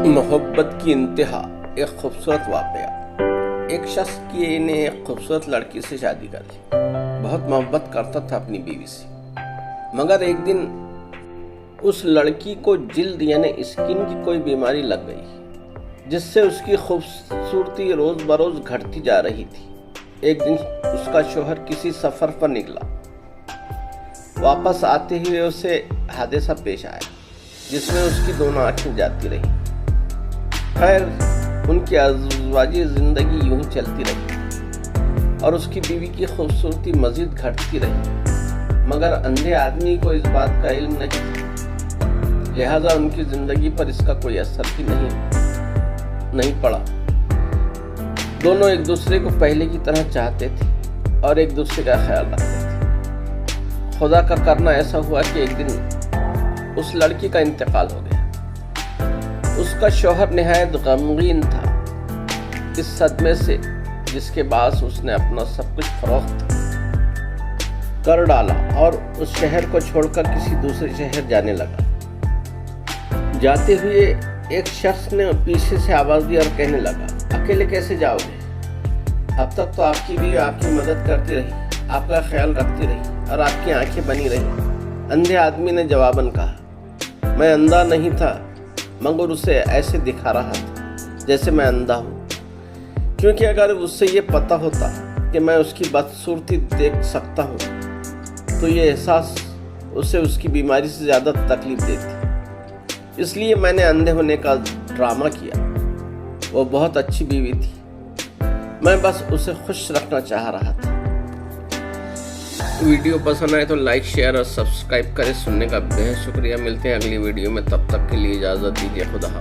मोहब्बत की इंतहा एक खूबसूरत वाक़या। एक शख्स की ने एक खूबसूरत लड़की से शादी कर ली। बहुत मोहब्बत करता था अपनी बीवी से, मगर एक दिन उस लड़की को जिल्द यानी स्किन की कोई बीमारी लग गई, जिससे उसकी खूबसूरती रोज़ बरोज़ घटती जा रही थी। एक दिन उसका शौहर किसी सफ़र पर निकला। वापस आते हुए उसे हादसा पेश आया, जिसमें उसकी दोनों आँखें जाती रही। खैर, उनकी अज़वाजी ज़िंदगी यूं ही चलती रही और उसकी बीवी की खूबसूरती मज़ीद घटती रही, मगर अंधे आदमी को इस बात का इल्म नहीं था, लिहाजा उनकी ज़िंदगी पर इसका कोई असर भी नहीं पड़ा। दोनों एक दूसरे को पहले की तरह चाहते थे और एक दूसरे का ख्याल रखते थे। खुदा का करना ऐसा हुआ कि एक दिन उस लड़की का इंतकाल हो गया। उसका शौहर निहायत गमगीन था इस सदमे से, जिसके बाद उसने अपना सब कुछ फरोख्त कर डाला और उस शहर को छोड़कर किसी दूसरे शहर जाने लगा। जाते हुए एक शख्स ने पीछे से आवाज़ दी और कहने लगा, अकेले कैसे जाओगे? अब तक तो आपकी भी आपकी मदद करती रही, आपका ख्याल रखती रही और आपकी आंखें बनी रही। अंधे आदमी ने जवाबन कहा, मैं अंधा नहीं था, मगर उसे ऐसे दिखा रहा था जैसे मैं अंधा हूँ, क्योंकि अगर उससे ये पता होता कि मैं उसकी बदसूरती देख सकता हूँ तो ये एहसास उसे उसकी बीमारी से ज़्यादा तकलीफ देती। इसलिए मैंने अंधे होने का ड्रामा किया। वो बहुत अच्छी बीवी थी, मैं बस उसे खुश रखना चाह रहा था। वीडियो पसंद आए तो लाइक, शेयर और सब्सक्राइब करें। सुनने का बेहद शुक्रिया। मिलते हैं अगली वीडियो में, तब तक के लिए इजाज़त दीजिए। खुदा हाफ़िज़।